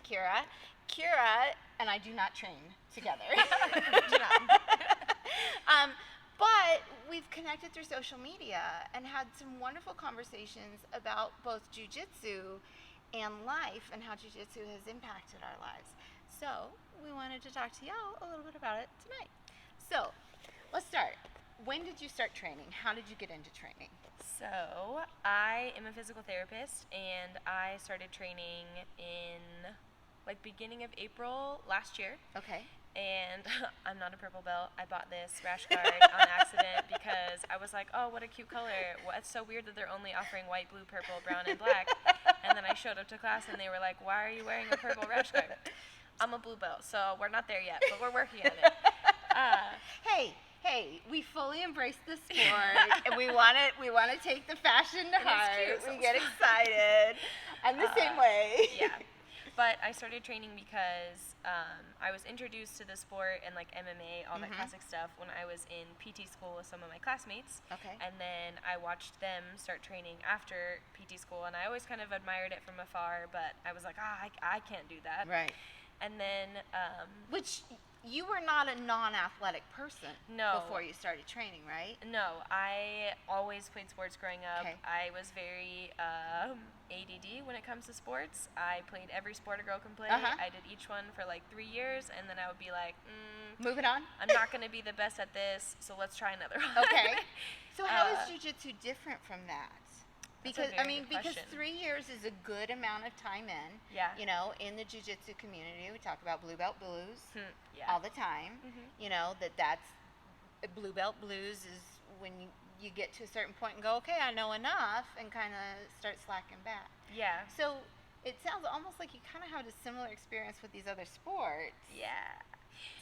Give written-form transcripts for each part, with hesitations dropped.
with Kira. Kira and I do not train together. Do not. But we've connected through social media and had some wonderful conversations about both jiu-jitsu and life and how jiu-jitsu has impacted our lives. So we wanted to talk to y'all a little bit about it tonight. So let's start. When did you start training? How did you get into training? So, I am a physical therapist, and I started training in, like, beginning of April last year. Okay. And I'm not a purple belt. I bought this rash guard on accident because I was like, oh, what a cute color. Well, it's so weird that they're only offering white, blue, purple, brown, and black. And then I showed up to class, and they were like, why are you wearing a purple rash guard? I'm a blue belt, so we're not there yet, but we're working on it. Hey, we fully embrace the sport, and we want to take the fashion to heart. We get excited. I'm the same way. Yeah. But I started training because I was introduced to the sport and, like, MMA, all that classic stuff, when I was in PT school with some of my classmates. Okay. And then I watched them start training after PT school, and I always kind of admired it from afar, but I was like, I can't do that. Right. And then... Which, you were not a non-athletic person before you started training, right? No, I always played sports growing up. Okay. I was very ADD when it comes to sports. I played every sport a girl can play. I did each one for like 3 years, and then I would be like, moving on. I'm not going to be the best at this, so let's try another one. Okay. So how is jiu-jitsu different from that? Because because 3 years is a good amount of time in. Yeah. You know, in the jiu-jitsu community, we talk about blue belt blues Yeah. all the time. You know, that's blue belt blues is when you get to a certain point and go, okay, I know enough, and kind of start slacking back. Yeah. So it sounds almost like you kind of had a similar experience with these other sports. Yeah.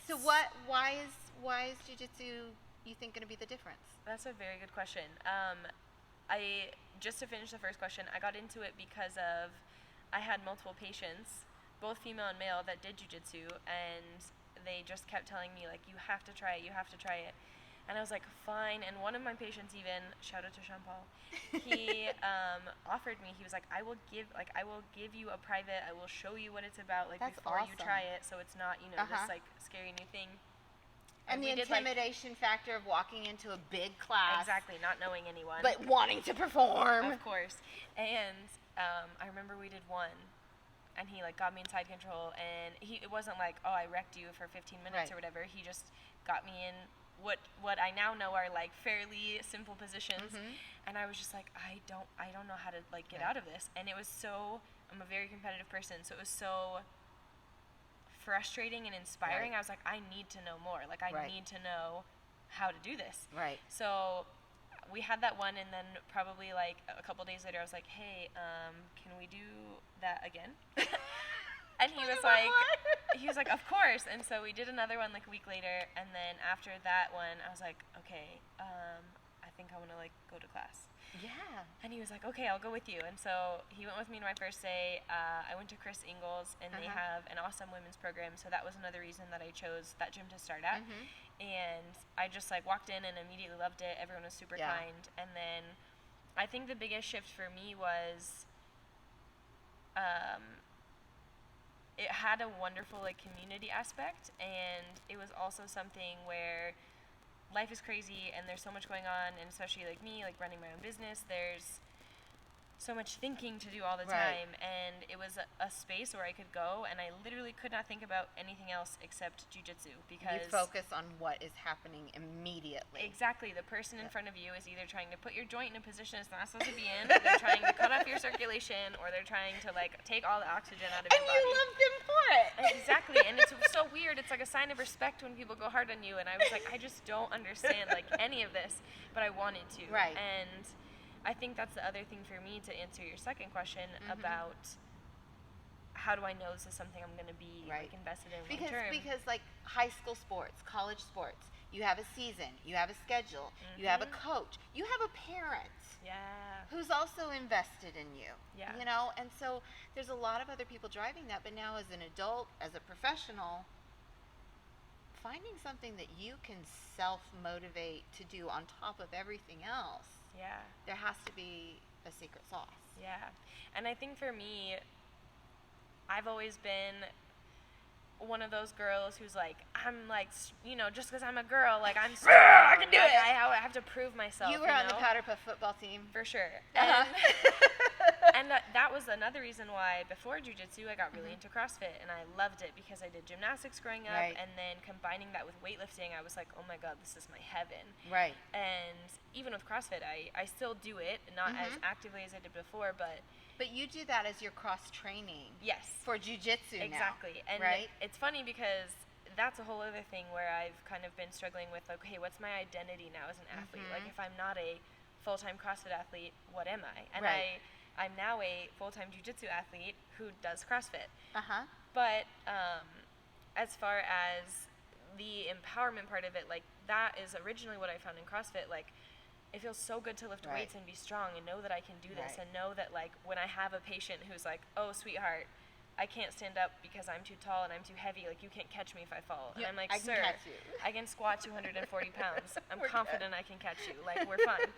So why is jiu-jitsu, you think, going to be the difference? That's a very good question. Just to finish the first question, I got into it because I had multiple patients, both female and male, that did jiu-jitsu, and they just kept telling me, like, you have to try it, you have to try it. And I was like, fine. And one of my patients even, shout out to Sean Paul, he offered me, he was like, I will give you a private, I will show you what it's about, like, That's before awesome. you try it, so it's not, this, like, scary new thing. And the intimidation factor of walking into a big class. Exactly, not knowing anyone. But wanting to perform. Of course. And I remember we did one, and he, like, got me in side control, and it wasn't like, oh, I wrecked you for 15 minutes or whatever. He just got me in what I now know are, like, fairly simple positions. And I was just like, I don't know how to, like, get out of this. And it was so, I'm a very competitive person, so it was so frustrating and inspiring. I was like, I need to know more. Like, I need to know how to do this. Right. So we had that one, and then probably, like, a couple days later, I was like, hey, can we do that again? And he was like, of course. And so we did another one, like, a week later, and then after that one, I was like, okay, I think I want to, like, go to class. Yeah. And he was like, okay, I'll go with you. And so he went with me to my first day. I went to Chris Ingalls, and they have an awesome women's program. So that was another reason that I chose that gym to start at. And I just, like, walked in and immediately loved it. Everyone was super kind. And then I think the biggest shift for me was it had a wonderful, like, community aspect. And it was also something where life is crazy and there's so much going on, and especially, like, me, like, running my own business, there's so much thinking to do all the time, and it was a space where I could go, and I literally could not think about anything else except jiu-jitsu, because you focus on what is happening immediately. Exactly. The person in front of you is either trying to put your joint in a position it's not supposed to be in, or they're trying to cut off your circulation, or they're trying to, like, take all the oxygen out of your body. And you love them for it. Exactly. And it's so weird. It's like a sign of respect when people go hard on you, and I was like, I just don't understand, like, any of this, but I wanted to. Right. And I think that's the other thing for me, to answer your second question about how do I know this is something I'm going to be like, invested in long term. Because, like, high school sports, college sports, you have a season, you have a schedule, you have a coach, you have a parent who's also invested in you. You know, and so there's a lot of other people driving that, but now as an adult, as a professional, finding something that you can self-motivate to do on top of everything else, there has to be a secret sauce. Yeah. And I think for me, I've always been one of those girls who's like, I'm like, you know, just because I'm a girl, like, I'm strong. I can do it. I have to prove myself. You were on the Powder Puff football team. For sure. Uh-huh. And that was another reason why before jiu-jitsu I got really into CrossFit, and I loved it because I did gymnastics growing up, right. and then combining that with weightlifting, I was like, oh my god, this is my heaven. Right. And even with CrossFit, I still do it, not as actively as I did before, but you do that as your cross training. Yes. For jiu-jitsu exactly. now. And right? It's funny because that's a whole other thing where I've kind of been struggling with, like, okay, what's my identity now as an athlete? Like, if I'm not a full-time CrossFit athlete, what am I? And right. I'm now a full-time jiu-jitsu athlete who does CrossFit. Uh-huh. But as far as the empowerment part of it, like, that is originally what I found in CrossFit. Like, it feels so good to lift right. weights and be strong and know that I can do this, right. and know that, like, when I have a patient who's like, oh, sweetheart, I can't stand up because I'm too tall and I'm too heavy, like, you can't catch me if I fall. And I'm like, sir, I can squat 240 pounds. I'm confident I can catch you. Like, we're fine.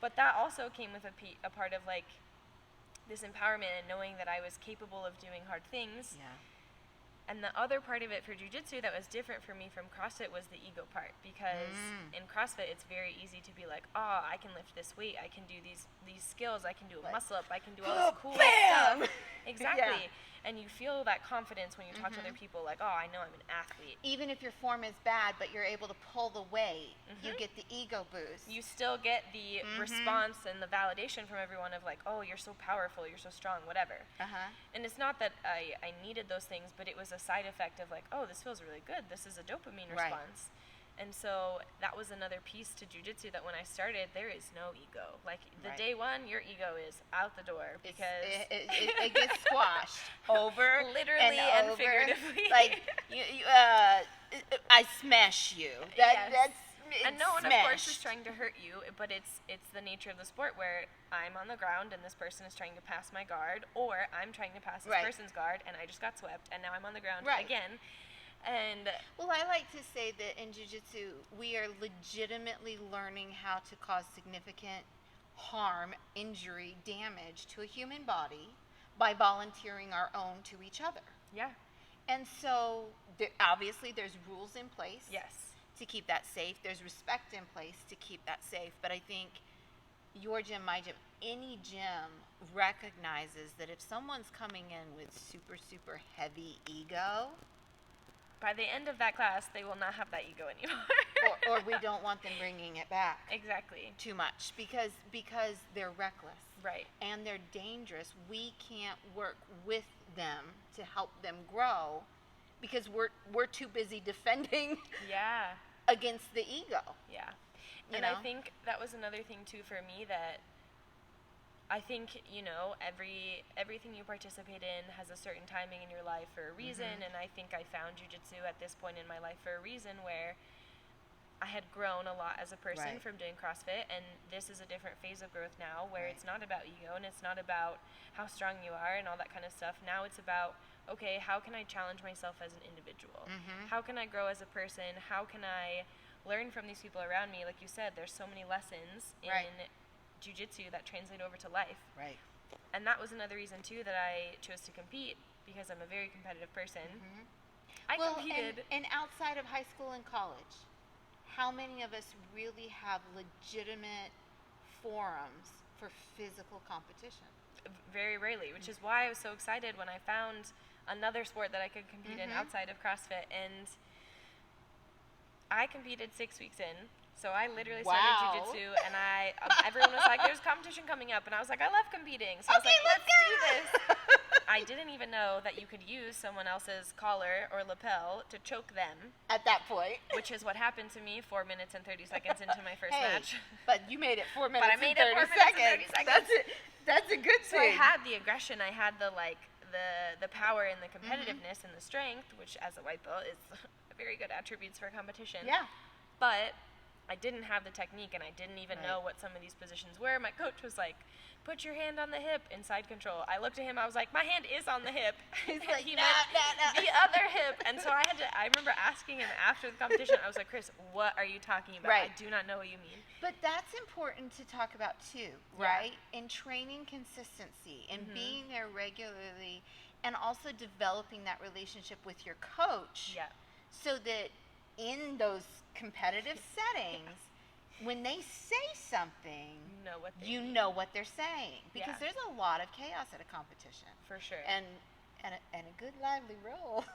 But that also came with a part of, like, this empowerment and knowing that I was capable of doing hard things. Yeah. And the other part of it for jiu-jitsu that was different for me from CrossFit was the ego part, because in CrossFit it's very easy to be like, oh, I can lift this weight, I can do these skills, I can do a muscle up, I can do all this cool stuff. Exactly. Yeah. And you feel that confidence when you talk to other people, like, oh, I know I'm an athlete. Even if your form is bad, but you're able to pull the weight, you get the ego boost. You still get the response and the validation from everyone of, like, oh, you're so powerful, you're so strong, whatever. And it's not that I needed those things, but it was a side effect of, like, oh, this feels really good. This is a dopamine response. And so that was another piece to jiu-jitsu that when I started, there is no ego. Like, the day one, your ego is out the door because it gets squashed over literally and figuratively. Like, I smash you. That's and no one, of course, is trying to hurt you, but it's the nature of the sport where I'm on the ground and this person is trying to pass my guard, or I'm trying to pass this person's guard and I just got swept and now I'm on the ground again. And well, I like to say that in jiu-jitsu, we are legitimately learning how to cause significant harm, injury, damage to a human body by volunteering our own to each other. Yeah. And so, obviously, there's rules in place. Yes. To keep that safe. There's respect in place to keep that safe. But I think your gym, my gym, any gym recognizes that if someone's coming in with super, super heavy ego, by the end of that class, they will not have that ego anymore. or we don't want them bringing it back. Exactly. Too much because they're reckless. Right. And they're dangerous. We can't work with them to help them grow because we're too busy defending against the ego. Yeah. And I think that was another thing too for me, that I think, everything you participate in has a certain timing in your life for a reason, and I think I found jiu-jitsu at this point in my life for a reason where I had grown a lot as a person from doing CrossFit, and this is a different phase of growth now where it's not about ego and it's not about how strong you are and all that kind of stuff. Now it's about, okay, how can I challenge myself as an individual? How can I grow as a person? How can I learn from these people around me? Like you said, there's so many lessons in jiu-jitsu that translate over to life. Right. And that was another reason too that I chose to compete, because I'm a very competitive person. I competed. And outside of high school and college, how many of us really have legitimate forums for physical competition? Very rarely, which is why I was so excited when I found another sport that I could compete in outside of CrossFit. And I competed 6 weeks in. So I literally started jiu-jitsu, and everyone was like, there's competition coming up, and I was like, I love competing. So I was like, let's do this. I didn't even know that you could use someone else's collar or lapel to choke them. At that point. Which is what happened to me 4 minutes and 30 seconds into my first match. But you made it 4 minutes and 30 seconds. That's a good thing. So I had the aggression, I had the power and the competitiveness and the strength, which as a white belt is very good attributes for competition. Yeah. But I didn't have the technique, and I didn't even know what some of these positions were. My coach was like, put your hand on the hip in side control. I looked at him, I was like, my hand is on the hip. He's like, he meant the other hip. And so I remember asking him after the competition, I was like, Chris, what are you talking about? I do not know what you mean. But that's important to talk about too, right? In training consistency and being there regularly and also developing that relationship with your coach. Yeah. So that in those competitive settings, when they say something, you know what they're saying. Because there's a lot of chaos at a competition. For sure. And a good lively roll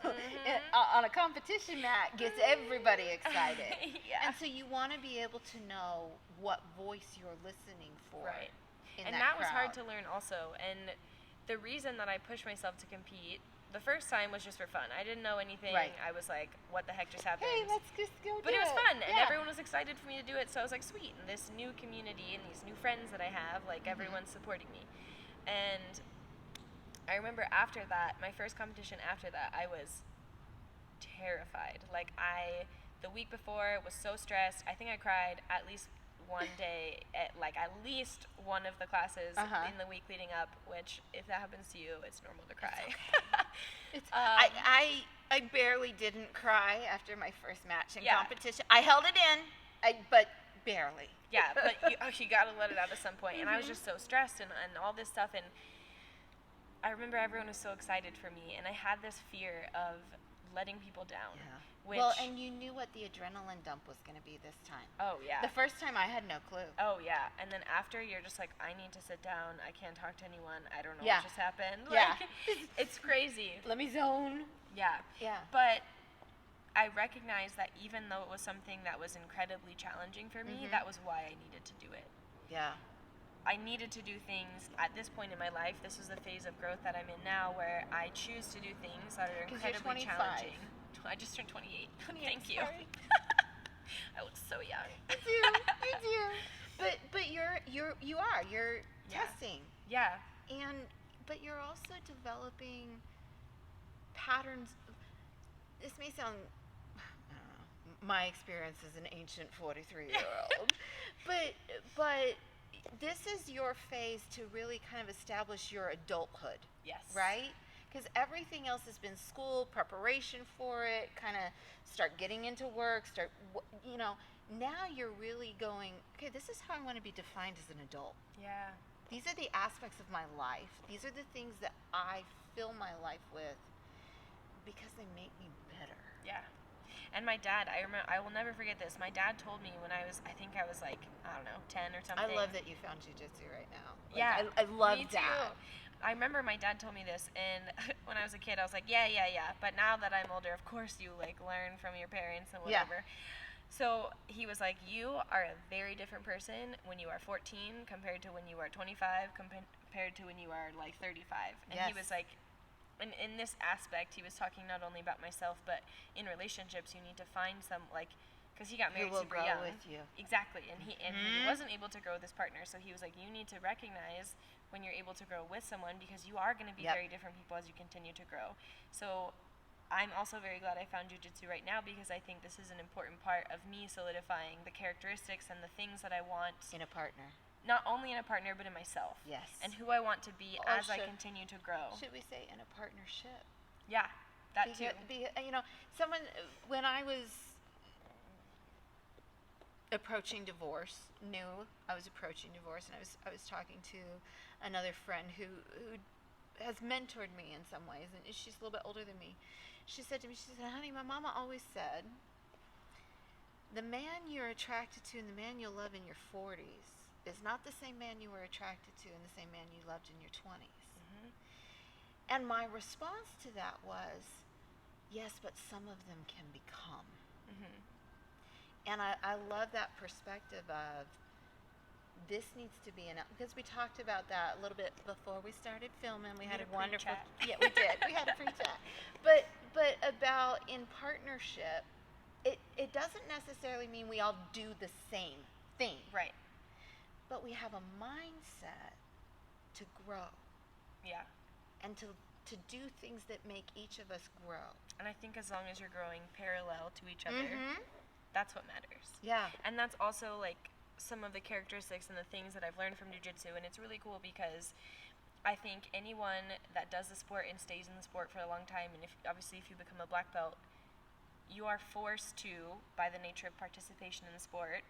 on a competition mat gets everybody excited. Yeah. And so you want to be able to know what voice you're listening for. Right. And that was hard to learn also. And the reason that I pushed myself to compete, the first time was just for fun. I didn't know anything. Right. I was like, what the heck just happened? Hey, let's just go do it. But it was fun, and everyone was excited for me to do it, so I was like, sweet. And this new community and these new friends that I have, like, everyone's supporting me. And I remember after that, my first competition after that, I was terrified. Like, the week before was so stressed. I think I cried at least one day at least one of the classes in the week leading up, which if that happens to you, it's normal to cry. It's okay. I barely didn't cry after my first match in competition. I held it in, but barely. Yeah, but you got to let it out at some point. And I was just so stressed and all this stuff. And I remember everyone was so excited for me. And I had this fear of letting people down. Yeah. Well, and you knew what the adrenaline dump was going to be this time. Oh, yeah. The first time I had no clue. Oh, yeah. And then after, you're just like, I need to sit down. I can't talk to anyone. I don't know what just happened. Yeah. Like, it's crazy. Let me zone. Yeah. Yeah. But I recognized that even though it was something that was incredibly challenging for me, that was why I needed to do it. Yeah. I needed to do things at this point in my life. This was the phase of growth that I'm in now where I choose to do things that are incredibly challenging. I just turned 28. Thank you. I look so young. You do. But you're testing. Yeah. But you're also developing patterns. This may sound, I don't know, my experience as an ancient 43-year-old, but this is your phase to really kind of establish your adulthood. Yes. Right? Because everything else has been school, preparation for it, kind of start getting into work, now you're really going, okay, this is how I want to be defined as an adult. Yeah. These are the aspects of my life. These are the things that I fill my life with because they make me better. Yeah. And my dad, I will never forget this. My dad told me when I think I was like, I don't know, 10 or something. I love that you found jiu-jitsu right now. Yeah. I love me that. Too. I remember my dad told me this, and when I was a kid, I was like, yeah. But now that I'm older, of course you, like, learn from your parents and whatever. Yeah. So he was like, you are a very different person when you are 14 compared to when you are 25 compared to when you are, like, 35. And he was like, in this aspect, he was talking not only about myself, but in relationships, you need to find some, like, because he got married super young. With you. Exactly. And he wasn't able to grow with his partner, so he was like, you need to recognize when you're able to grow with someone because you are going to be very different people as you continue to grow. So I'm also very glad I found jiu-jitsu right now because I think this is an important part of me solidifying the characteristics and the things that I want in a partner. Not only in a partner, but in myself. Yes. And who I want to be as I continue to grow. Should we say in a partnership? Yeah, that too. Someone, when I was approaching divorce, knew I was approaching divorce, and I was talking to another friend who has mentored me in some ways, and she's a little bit older than me. She said to me, honey, my mama always said, the man you're attracted to and the man you'll love in your 40s is not the same man you were attracted to and the same man you loved in your 20s. And my response to that was, yes, but some of them can become. And I love that perspective of this needs to be because we talked about that a little bit before we started filming. We had a wonderful chat. Yeah, we did. We had a pre-chat. But about in partnership, it doesn't necessarily mean we all do the same thing. Right. But we have a mindset to grow. Yeah. And to do things that make each of us grow. And I think as long as you're growing parallel to each other, that's what matters. Yeah. And that's also like some of the characteristics and the things that I've learned from jiu-jitsu, and it's really cool because I think anyone that does the sport and stays in the sport for a long time, and if you become a black belt, you are forced to, by the nature of participation in the sport,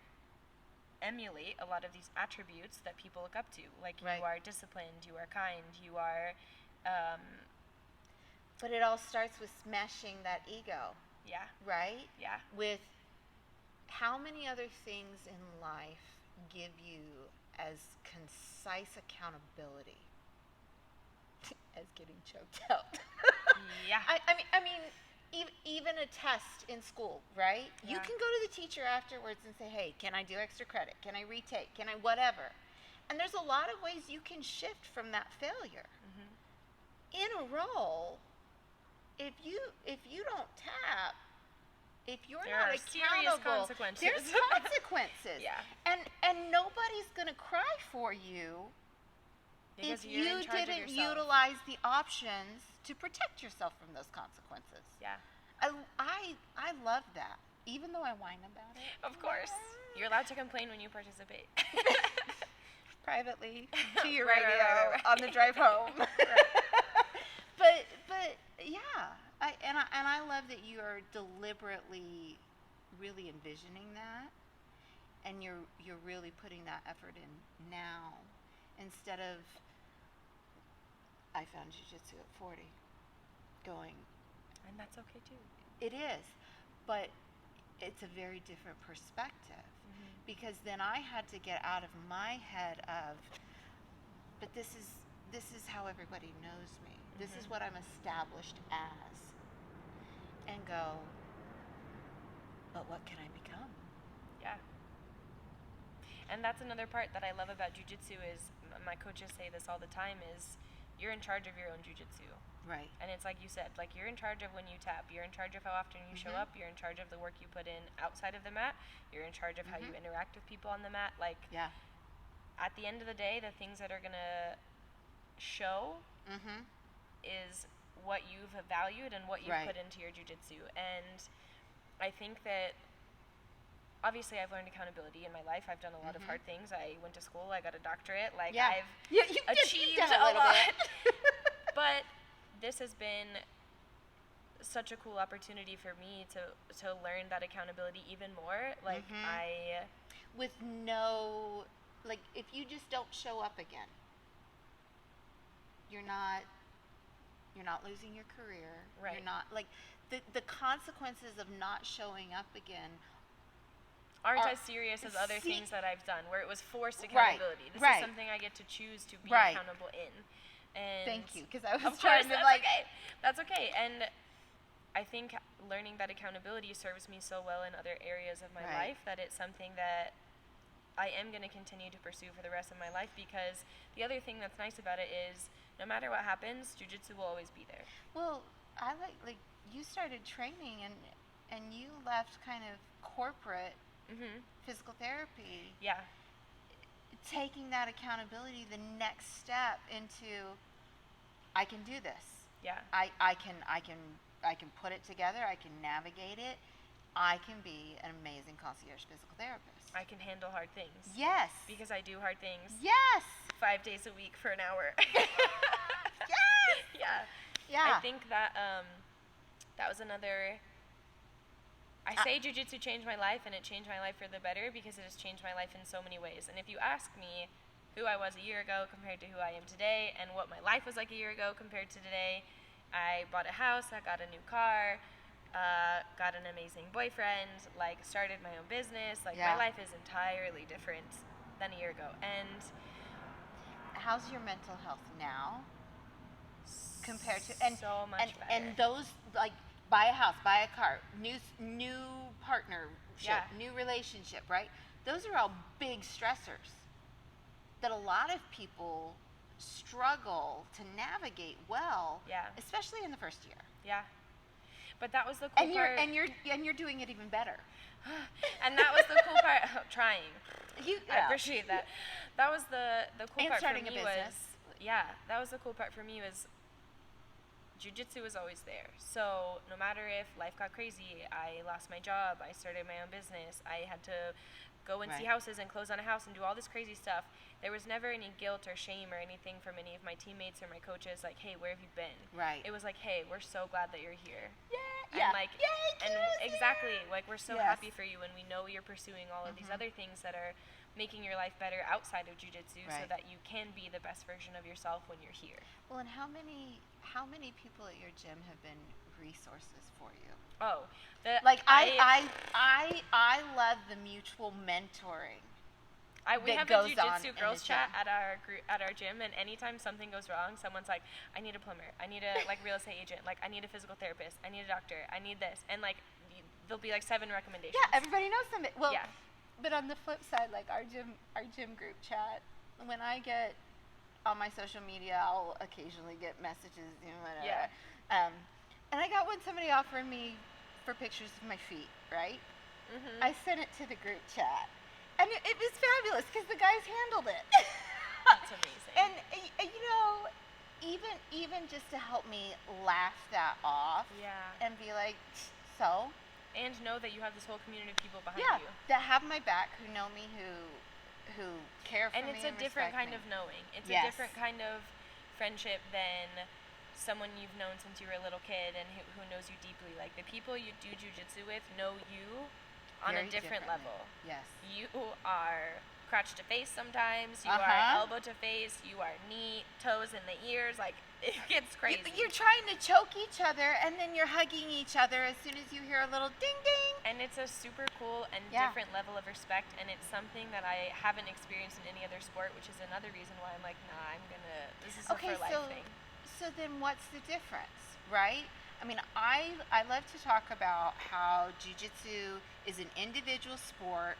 emulate a lot of these attributes that people look up to. Like you are disciplined, you are kind, you are But it all starts with smashing that ego. Yeah. Right? Yeah. With how many other things in life give you as concise accountability as getting choked out? Yeah. I mean, even a test in school, right? Yeah. You can go to the teacher afterwards and say, hey, can I do extra credit? Can I retake? Can I whatever? And there's a lot of ways you can shift from that failure. In a role, if you don't tap, if you're not accountable, there's consequences. Yeah. And nobody's gonna cry for you because if you didn't utilize the options to protect yourself from those consequences. Yeah. I love that. Even though I whine about it. Of course. You're allowed to complain when you participate. Privately to your radio on the drive home. But yeah, I love that you are deliberately really envisioning that, and you're really putting that effort in now instead of I found jiu-jitsu at 40 going. And that's okay too. It is, but it's a very different perspective. Because then I had to get out of my head of, but this is how everybody knows me. This is what I'm established as. And go, but what can I become? Yeah. And that's another part that I love about jiu-jitsu is, my coaches say this all the time, is you're in charge of your own jiu-jitsu. Right. And it's like you said, like you're in charge of when you tap, you're in charge of how often you show up, you're in charge of the work you put in outside of the mat, you're in charge of how you interact with people on the mat. Like, at the end of the day, the things that are going to show is what you've valued and what you've put into your jiu-jitsu. And I think that obviously I've learned accountability in my life. I've done a lot of hard things. I went to school, I got a doctorate, like I've achieved a lot. But this has been such a cool opportunity for me to learn that accountability even more. Like with no, like if you just don't show up again, you're not losing your career. Right. You're not like the consequences of not showing up again aren't as serious as other things that I've done where it was forced accountability. This is something I get to choose to be accountable in. And thank you, because I was trying to like. Okay. That's okay. And I think learning that accountability serves me so well in other areas of my life that it's something that I am going to continue to pursue for the rest of my life, because the other thing that's nice about it is no matter what happens, jiu-jitsu will always be there. Well, I like you started training and you left kind of corporate physical therapy. Yeah. Taking that accountability the next step into I can do this. Yeah. I can put it together, I can navigate it. I can be an amazing concierge physical therapist. I can handle hard things. Yes. Because I do hard things. Yes. 5 days a week for an hour. Yes. Yeah. I think that that was another. I say jiu-jitsu changed my life, and it changed my life for the better because it has changed my life in so many ways. And if you ask me who I was a year ago compared to who I am today, and what my life was like a year ago compared to today, I bought a house, I got a new car, got an amazing boyfriend, like started my own business. Like my life is entirely different than a year ago. And how's your mental health now compared to so much better. And those like. Buy a house, buy a car, new partnership, new relationship, right? Those are all big stressors that a lot of people struggle to navigate well, especially in the first year. Yeah. But that was the cool part. And you're doing it even better. And that was the cool part. Trying. I appreciate that. That was the cool part for me. That was the cool part for me was jiu-jitsu was always there. So no matter if life got crazy, I lost my job, I started my own business, I had to go and see houses and close on a house and do all this crazy stuff, there was never any guilt or shame or anything from any of my teammates or my coaches, like, hey, where have you been? Right. It was like, hey, we're so glad that you're here. Yeah. And like, and exactly, like, we're so happy for you, and we know you're pursuing all of these other things that are making your life better outside of jiu-jitsu Right. so that you can be the best version of yourself when you're here. Well, and how many people at your gym have been resources for you? Oh, I love the mutual mentoring. We have a jiu-jitsu girls chat at our gym, and anytime something goes wrong, someone's like, I need a plumber, I need a real estate agent, I need a physical therapist, I need a doctor, I need this, and there'll be 7 recommendations. Yeah, everybody knows somebody. Well, yeah. But on the flip side, our gym group chat, when I get on my social media, I'll occasionally get messages, whatever. Yeah. And I got one, somebody offering me for pictures of my feet, right? Mm-hmm. I sent it to the group chat. And it was fabulous because the guys handled it. That's amazing. And even just to help me laugh that off. Yeah. And be like, so. And know that you have this whole community of people behind you. That have my back, who know me, who care for me. And it's a different kind of knowing. It's a different kind of friendship than someone you've known since you were a little kid and who knows you deeply. The people you do jiu-jitsu with know you on a different level. Yes. You are crotch to face sometimes. You are elbow to face. You are knee, toes in the ears. It gets crazy. You're trying to choke each other, and then you're hugging each other as soon as you hear a little ding ding. And it's a super cool and different level of respect, and it's something that I haven't experienced in any other sport, which is another reason why I'm this is a for life thing. So then what's the difference, right? I mean, I love to talk about how jiu-jitsu is an individual sport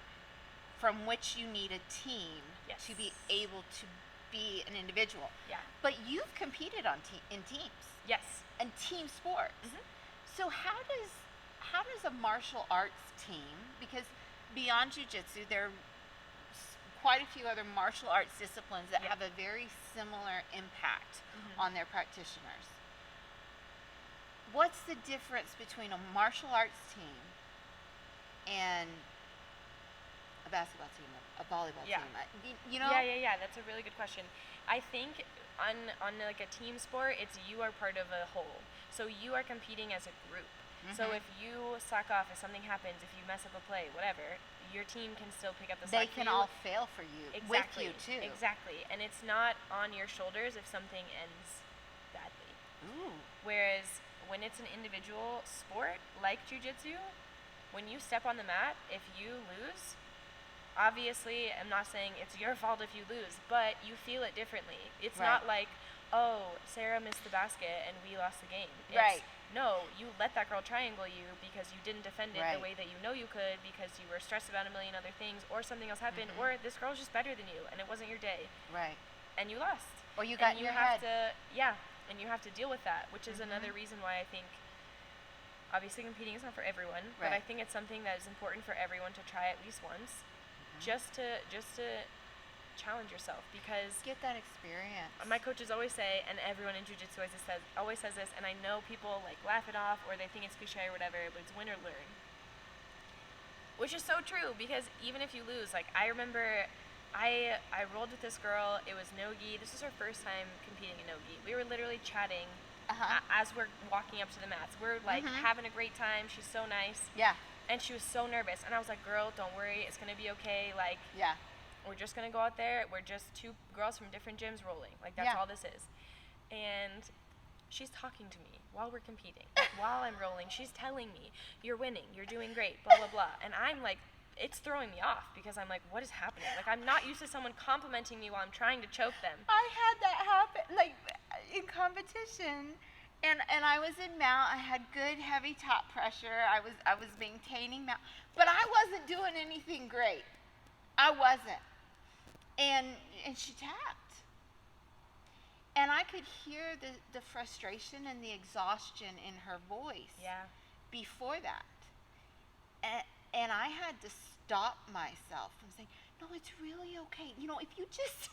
from which you need a team to be able to be an individual. Yeah. But you've competed in teams. Yes. And team sports. Mm-hmm. So how does a martial arts team, because beyond jiu-jitsu there are quite a few other martial arts disciplines that have a very similar impact on their practitioners. What's the difference between a martial arts team and a basketball team, a volleyball team? Yeah. That's a really good question. I think on a team sport, it's you are part of a whole. So you are competing as a group. Mm-hmm. So if you slack off, if something happens, if you mess up a play, whatever, your team can still pick up the slack. They can all fail for you. Exactly. With you too. Exactly. And it's not on your shoulders if something ends badly. Ooh. Whereas when it's an individual sport like jiu-jitsu, when you step on the mat, if you lose, obviously I'm not saying it's your fault if you lose, but you feel it differently. It's not like, oh, Sarah missed the basket and we lost the game. It's, no, you let that girl triangle you because you didn't defend it the way that you know you could because you were stressed about a million other things, or something else happened, or this girl's just better than you and it wasn't your day. Right. And you lost. Or you got in your head. And you have to deal with that, which is another reason why I think, obviously competing is not for everyone, but I think it's something that is important for everyone to try at least once, just to challenge yourself, because get that experience. My coaches always say, and everyone in jiu-jitsu always says this, and I know people laugh it off or they think it's cliche or whatever, but it's win or learn, which is so true, because even if you lose, I remember I rolled with this girl. It was no-gi. This was her first time competing in no-gi. We were literally chatting as we're walking up to the mats. We're having a great time. She's so nice. Yeah. And she was so nervous. And I was like, girl, don't worry. It's going to be okay. We're just going to go out there. We're just 2 girls from different gyms rolling. That's all this is. And she's talking to me while we're competing. While I'm rolling, she's telling me, you're winning. You're doing great. Blah, blah, blah. And I'm like, it's throwing me off because I'm like, what is happening? I'm not used to someone complimenting me while I'm trying to choke them. I had that happen, in competition, and I was in mount. I had good heavy top pressure. I was maintaining mount, but I wasn't doing anything great. I wasn't, and she tapped, and I could hear the frustration and the exhaustion in her voice. Yeah. Before that, and I had to stop myself from saying, no, it's really okay. If you just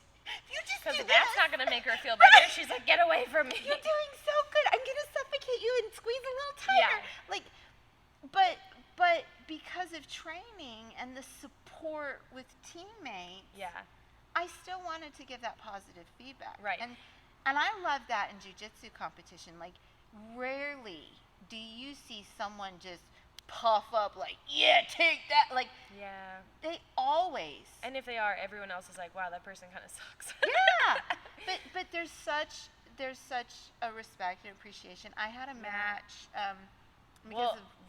because that's not going to make her feel better. She's like, get away from me. You're doing so good. I'm going to suffocate you and squeeze a little tighter. Yeah. But because of training and the support with teammates, I still wanted to give that positive feedback. Right. And I love that in jiu-jitsu competition. Rarely do you see someone just puff up like, yeah, take that. Like, yeah, they always. And if they are, everyone else is like, wow, that person kind of sucks. Yeah, but there's such a respect and appreciation. I had a match.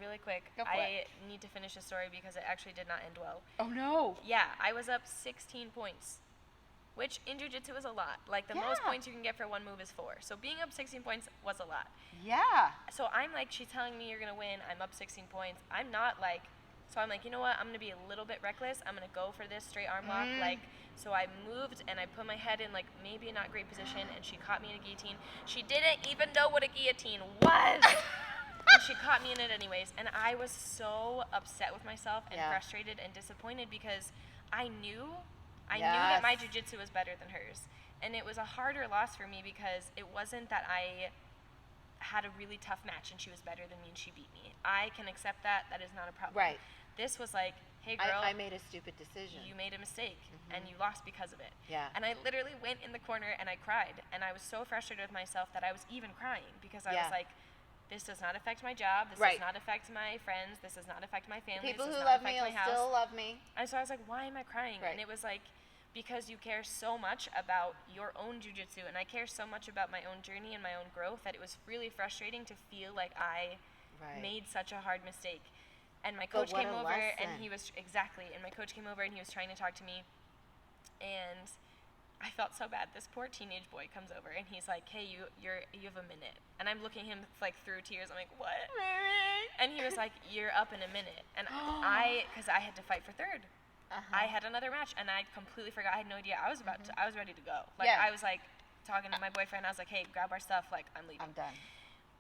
Really quick, I need to finish the story because it actually did not end well. Oh no. Yeah, I was up 16 points. Which in jiu-jitsu is a lot. Like, the most points you can get for one move is 4. So being up 16 points was a lot. Yeah. So I'm like, she's telling me you're going to win. I'm up 16 points. I'm not like, so I'm like, you know what? I'm going to be a little bit reckless. I'm going to go for this straight arm lock. Like, so I moved and I put my head in, like, maybe a not great position, and she caught me in a guillotine. She didn't even know what a guillotine was. And she caught me in it anyways. And I was so upset with myself and frustrated and disappointed because I knew that my jiu-jitsu was better than hers. And it was a harder loss for me because it wasn't that I had a really tough match and she was better than me and she beat me. I can accept that. That is not a problem. Right. This was like, hey, girl. I made a stupid decision. You made a mistake, and you lost because of it. Yeah. And I literally went in the corner and I cried. And I was so frustrated with myself that I was even crying because I was like, this does not affect my job. This does not affect my friends. This does not affect my family. People who love me will still love me. And so I was like, why am I crying? Right. And it was like, because you care so much about your own jiu-jitsu, and I care so much about my own journey and my own growth, that it was really frustrating to feel like I made such a hard mistake. And my coach came over, and he was trying to talk to me, and I felt so bad. This poor teenage boy comes over, and he's like, hey, you have a minute. And I'm looking him like through tears. I'm like, what? And he was like, you're up in a minute. And because I had to fight for third. I had another match, and I completely forgot. I had no idea. I was ready to go. Like, I was like talking to my boyfriend. I was like, hey, grab our stuff. Like, I'm leaving. I'm done.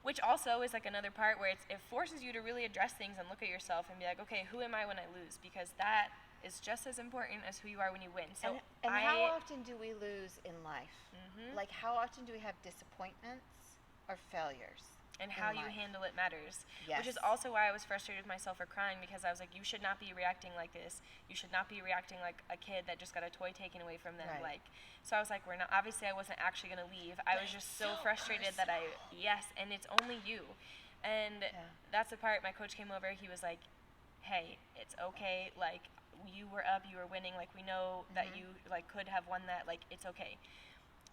Which also is like another part where it forces you to really address things and look at yourself and be like, okay, who am I when I lose? Because that is just as important as who you are when you win. So and how often do we lose in life? Like, how often do we have disappointments or failures? And how you handle it matters. Yes. Which is also why I was frustrated with myself for crying, because I was like, you should not be reacting like this. You should not be reacting like a kid that just got a toy taken away from them. Right. Like, so I was like, obviously I wasn't actually going to leave. I was just so frustrated that and it's only you. And that's the part. My coach came over. He was like, hey, it's okay. Like, you were up, you were winning. Like, we know that you like could have won that. Like, it's okay.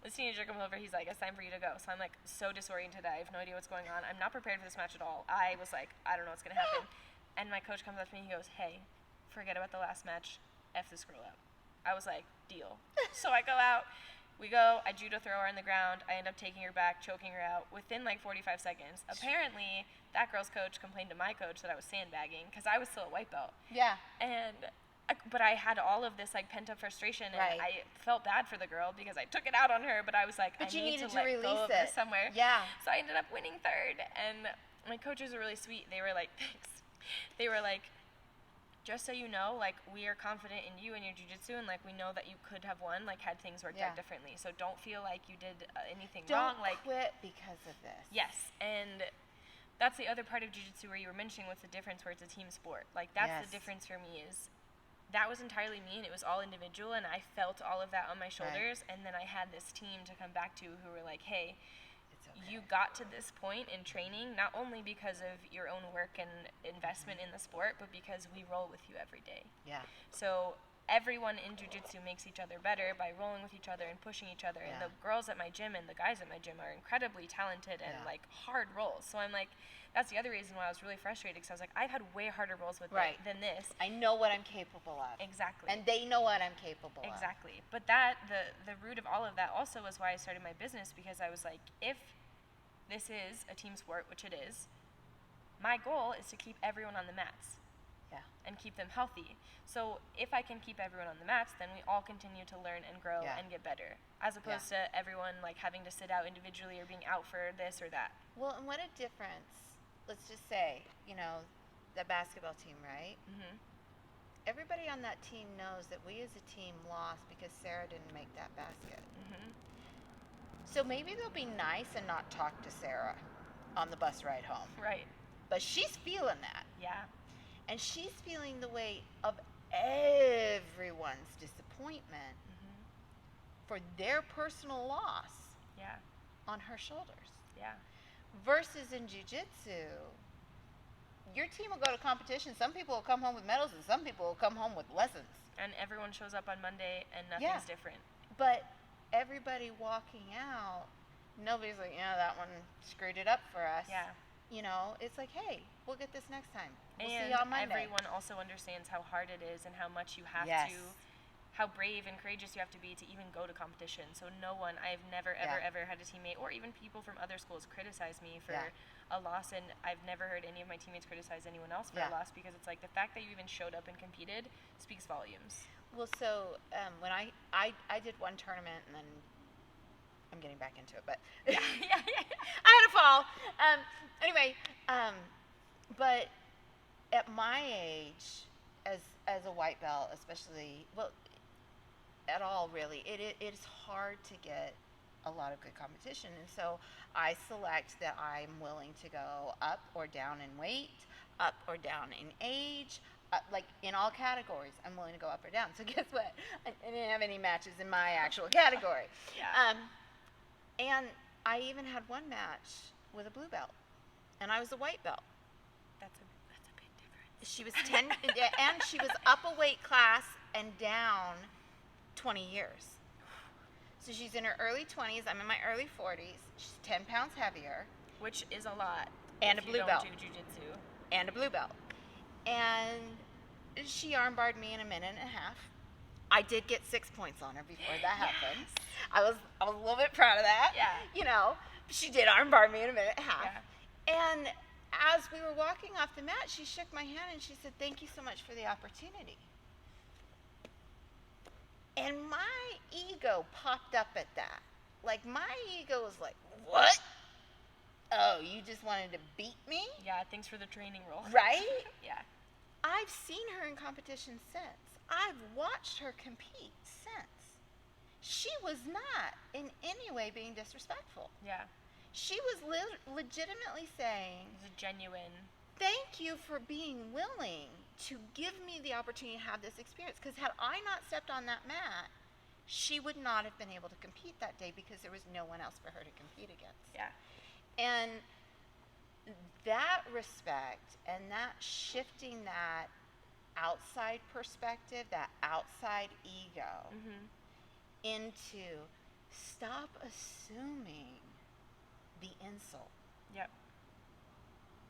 This teenager comes over, he's like, it's time for you to go. So I'm like so disoriented. I have no idea what's going on. I'm not prepared for this match at all. I was like, I don't know what's going to happen. And my coach comes up to me, he goes, hey, forget about the last match. F this girl out. I was like, deal. So I go out. We go. I judo throw her on the ground. I end up taking her back, choking her out within like 45 seconds. Apparently, that girl's coach complained to my coach that I was sandbagging because I was still a white belt. Yeah. But I had all of this like pent up frustration, and I felt bad for the girl because I took it out on her. But I was like, I need to let go of this somewhere. Yeah. So I ended up winning third, and my coaches were really sweet. They were like, thanks. They were like, just so you know, like, we are confident in you and your jiu-jitsu, and like we know that you could have won, like, had things worked out differently. So don't feel like you did anything wrong. Like, quit because of this. Yes, and that's the other part of jiu-jitsu where you were mentioning what's the difference, where it's a team sport. Like, that's the difference for me is. That was entirely me, and it was all individual, and I felt all of that on my shoulders, and then I had this team to come back to who were like, hey, you got to this point in training not only because of your own work and investment in the sport, but because we roll with you every day. Yeah. So everyone in jiu-jitsu makes each other better by rolling with each other and pushing each other, and the girls at my gym and the guys at my gym are incredibly talented and like hard rolls. So I'm like, that's the other reason why I was really frustrated, because I was like, I've had way harder rolls with than this. I know what I'm capable of. Exactly. And they know what I'm capable of. Exactly. But that the root of all of that also was why I started my business, because I was like, if this is a team sport, which it is, my goal is to keep everyone on the mats. Yeah. And keep them healthy. So if I can keep everyone on the mats, then we all continue to learn and grow and get better, as opposed to everyone like having to sit out individually or being out for this or that. Well, and what a difference. Let's just say, the basketball team, right? Mm-hmm. Everybody on that team knows that we as a team lost because Sarah didn't make that basket. Mm-hmm. So maybe they'll be nice and not talk to Sarah on the bus ride home. Right. But she's feeling that. Yeah. And she's feeling the weight of everyone's disappointment for their personal loss on her shoulders. Yeah. Versus in jiu-jitsu, your team will go to competition. Some people will come home with medals, and some people will come home with lessons. And everyone shows up on Monday, and nothing's different. But everybody walking out, nobody's like, that one screwed it up for us. Yeah. It's like, hey, we'll get this next time. We'll see you on Monday. Everyone also understands how hard it is and how much you have to, how brave and courageous you have to be to even go to competition. So I've never, ever had a teammate or even people from other schools criticize me for a loss, and I've never heard any of my teammates criticize anyone else for a loss, because it's like the fact that you even showed up and competed speaks volumes. Well, so when I did one tournament, and then I'm getting back into it, but I had a fall. Anyway, but at my age, as a white belt, especially, well, at all really, it is hard to get a lot of good competition, and so I select that I'm willing to go up or down in weight, up or down in age. Like in all categories, I'm willing to go up or down. So guess what? I didn't have any matches in my actual category. And I even had one match with a blue belt, and I was a white belt. That's a big difference. She was 10, and she was up a weight class and down 20 years. So she's in her early 20s. I'm in my early 40s. She's 10 pounds heavier, which is a lot. And a blue belt. Do jiu-jitsu. And a blue belt. And she armbarred me in a minute and a half. I did get 6 points on her before that happened. I was a little bit proud of that. Yeah. She did armbar me in a minute and a half. Yeah. And as we were walking off the mat, she shook my hand and she said, "Thank you so much for the opportunity." And my ego popped up at that. Like, my ego was like, "What? Oh, you just wanted to beat me?" Yeah, thanks for the training role. Right? Yeah. I've seen her in competition since. I've watched her compete since. She was not in any way being disrespectful. Yeah. She was legitimately saying, it was a genuine, "Thank you for being willing to give me the opportunity to have this experience." Because had I not stepped on that mat, she would not have been able to compete that day because there was no one else for her to compete against. Yeah. And that respect and that shifting that outside perspective, that outside ego, into stop assuming the insult. Yep.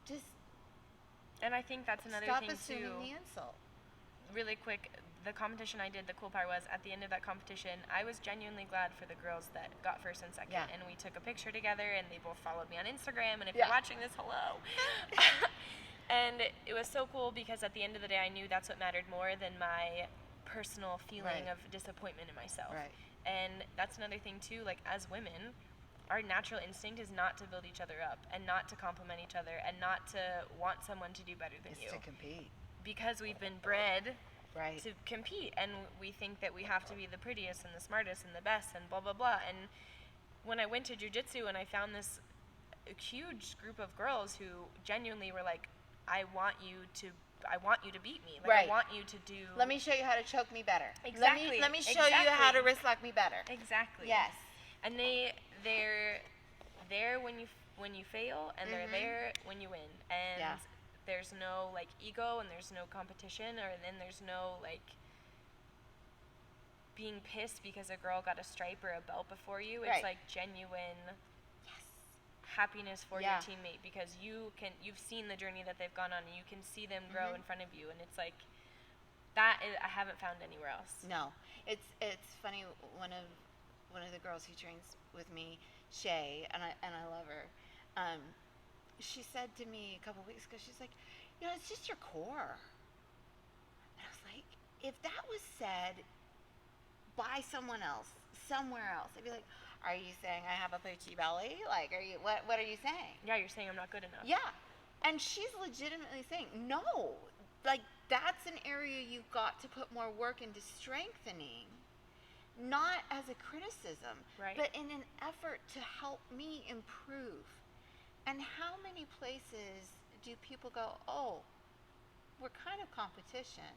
Just and I think that's another stop thing assuming too. the insult. Really quick, the competition I did, the cool part was at the end of that competition, I was genuinely glad for the girls that got first and second, and we took a picture together, and they both followed me on Instagram, and if you're watching this, hello. And it was so cool because at the end of the day, I knew that's what mattered more than my personal feeling of disappointment in myself. Right. And that's another thing too, like as women, our natural instinct is not to build each other up and not to compliment each other and not to want someone to do better than you. It's to compete. Because we've been bred right. to compete, and we think that we have to be the prettiest and the smartest and the best and blah, blah, blah. And when I went to jiu-jitsu and I found this huge group of girls who genuinely were like, I want you to beat me. Like, right. I want you to do... Let me show you how to choke me better. Exactly. Let me show you how to wrist lock me better. Exactly. Yes. And they're there when you fail, and they're there when you win. And there's no, like, ego, and there's no competition, or then there's no, like, being pissed because a girl got a stripe or a belt before you. It's, like, genuine... happiness for your teammate because you've seen the journey that they've gone on and you can see them grow in front of you, and it's like that I haven't found anywhere else. No, it's funny. One of the girls who trains with me, Shay, and I love her. She said to me a couple weeks ago, she's like, it's just your core. And I was like, if that was said by someone else, somewhere else, I'd be like, are you saying I have a poochy belly? Like, what are you saying? Yeah, you're saying I'm not good enough. Yeah. And she's legitimately saying, no, like, that's an area you've got to put more work into strengthening, not as a criticism, but in an effort to help me improve. And how many places do people go, oh, we're kind of competition,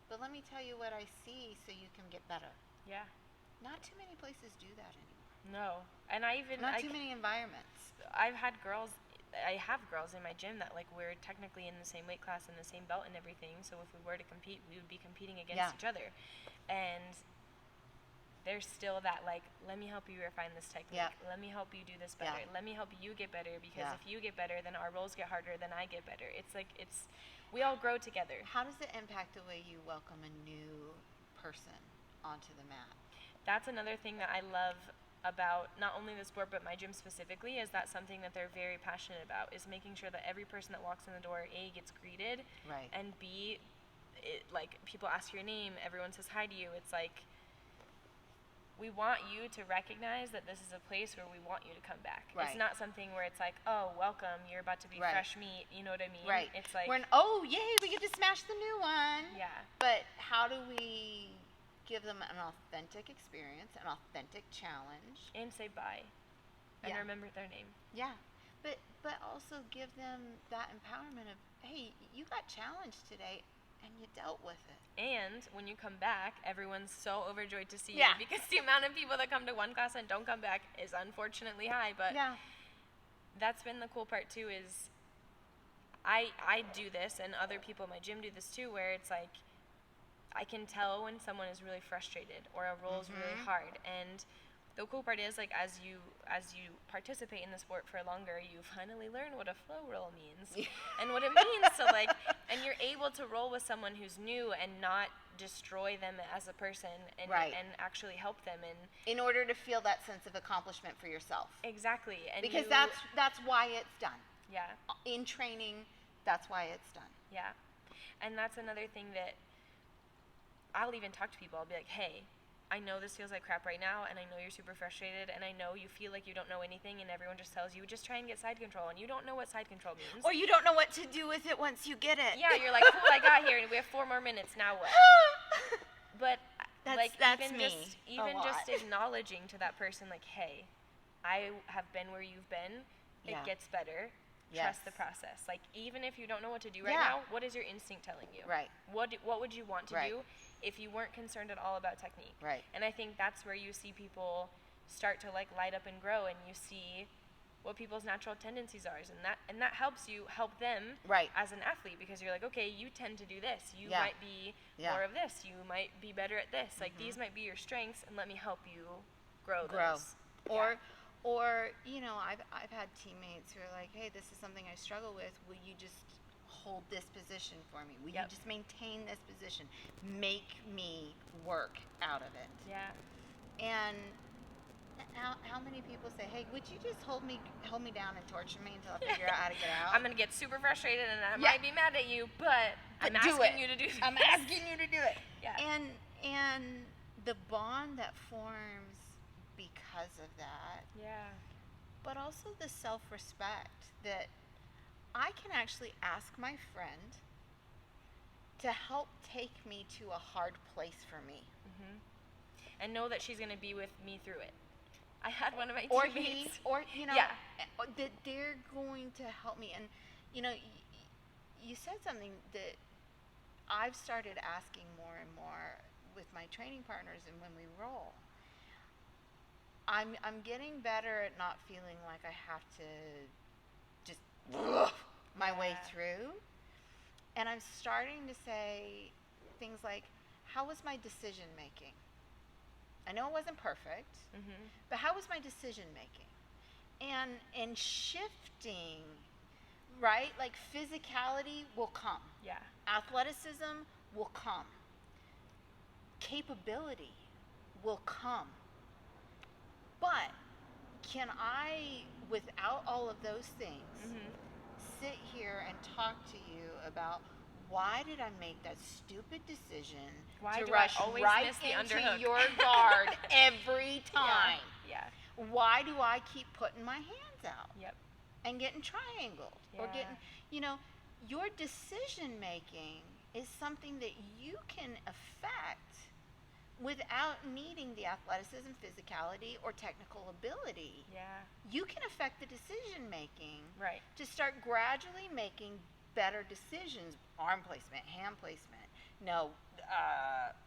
but let me tell you what I see so you can get better. Yeah. Not too many places do that anymore. No. And not too many environments. I've had girls I have girls in my gym that, like, we're technically in the same weight class and the same belt and everything, so if we were to compete, we would be competing against each other. And there's still that, like, let me help you refine this technique. Let me help you do this better. Let me help you get better, because if you get better, then our rolls get harder, then I get better. It's like, we all grow together. How does it impact the way you welcome a new person onto the mat? That's another thing that I love about not only the sport but my gym specifically, is that something that they're very passionate about, is making sure that every person that walks in the door, A, gets greeted, and B, like, people ask your name, everyone says hi to you. It's like, we want you to recognize that this is a place where we want you to come back. It's not something where it's like, oh, welcome, you're about to be fresh meat, you know what I mean? It's like, oh, yay, we get to smash the new one. Yeah. But how do we give them an authentic experience, an authentic challenge, and say bye, and remember their name. Yeah, but also give them that empowerment of, hey, you got challenged today, and you dealt with it. And when you come back, everyone's so overjoyed to see you, because the amount of people that come to one class and don't come back is unfortunately high. But that's been the cool part too. Is I do this, and other people in my gym do this too, where it's like, I can tell when someone is really frustrated or a roll is really hard. And the cool part is, like, as you participate in the sport for longer, you finally learn what a flow roll means and what it means to, like, and you're able to roll with someone who's new and not destroy them as a person, and and actually help them in order to feel that sense of accomplishment for yourself. Exactly. And because that's why it's done. Yeah. In training, that's why it's done. Yeah. And that's another thing that I'll even talk to people. I'll be like, hey, I know this feels like crap right now, and I know you're super frustrated, and I know you feel like you don't know anything, and everyone just tells you, just try and get side control, and you don't know what side control means. Or you don't know what to do with it once you get it. Yeah, you're like, cool, I got here, and we have 4 more minutes, now what? But that's even just acknowledging to that person, like, hey, I have been where you've been, it gets better. Trust the process. Like, even if you don't know what to do right now, what is your instinct telling you? What would you want to do if you weren't concerned at all about technique? And I think that's where you see people start to, like, light up and grow, and you see what people's natural tendencies are, and that helps you help them as an athlete, because you're like, okay, you tend to do this. You might be more of this. You might be better at this. Like, these might be your strengths, and let me help you grow those. Or, you know, I've had teammates who are like, hey, this is something I struggle with. Will you just hold this position for me? Will you just maintain this position? Make me work out of it. Yeah. And how many people say, hey, would you just hold me down and torture me until I figure out how to get out? I'm going to get super frustrated, and I might be mad at you, but I'm asking you to do this. I'm asking you to do it. Yeah. And the bond that forms because of that. Yeah. But also the self-respect that I can actually ask my friend to help take me to a hard place for me. And know that she's going to be with me through it. I had one of my teammates. That they're going to help me. And, you know, you said something that I've started asking more and more with my training partners and when we roll. I'm getting better at not feeling like I have to just my way through. And I'm starting to say things like, how was my decision making? I know it wasn't perfect, but how was my decision making? And shifting, right? Like, physicality will come. Yeah. Athleticism will come. Capability will come. But can I, without all of those things, sit here and talk to you about why did I make that stupid decision to rush right into your guard every time? Yeah. Why do I keep putting my hands out? Yep. And getting triangled or getting, you know, your decision making is something that you can affect without needing the athleticism, physicality, or technical ability. Yeah. You can affect the decision making. Right. To start gradually making better decisions, arm placement, hand placement. No,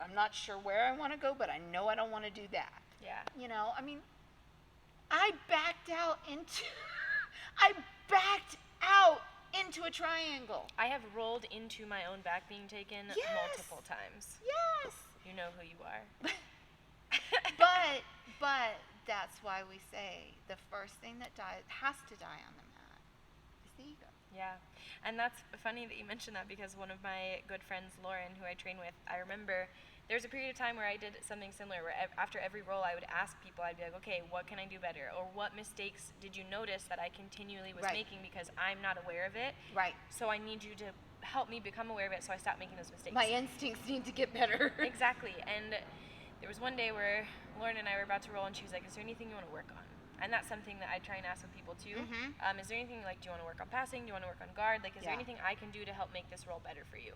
I'm not sure where I want to go, but I know I don't want to do that. Yeah. You know, I mean, I backed into a triangle. I have rolled into my own back being taken multiple times. Yes. You know who you are. But that's why we say the first thing that has to die on the mat is the ego. Yeah. And that's funny that you mentioned that, because one of my good friends, Lauren, who I train with, I remember there was a period of time where I did something similar, where after every roll I would ask people, I'd be like, okay, what can I do better? Or what mistakes did you notice that I continually was making because I'm not aware of it? Right. So I need you to help me become aware of it so I stop making those mistakes. My instincts need to get better. Exactly. And there was one day where Lauren and I were about to roll, and she was like, is there anything you want to work on? And that's something that I try and ask with people too. Is there anything, like, do you want to work on passing? Do you want to work on guard? Like, is there anything I can do to help make this roll better for you?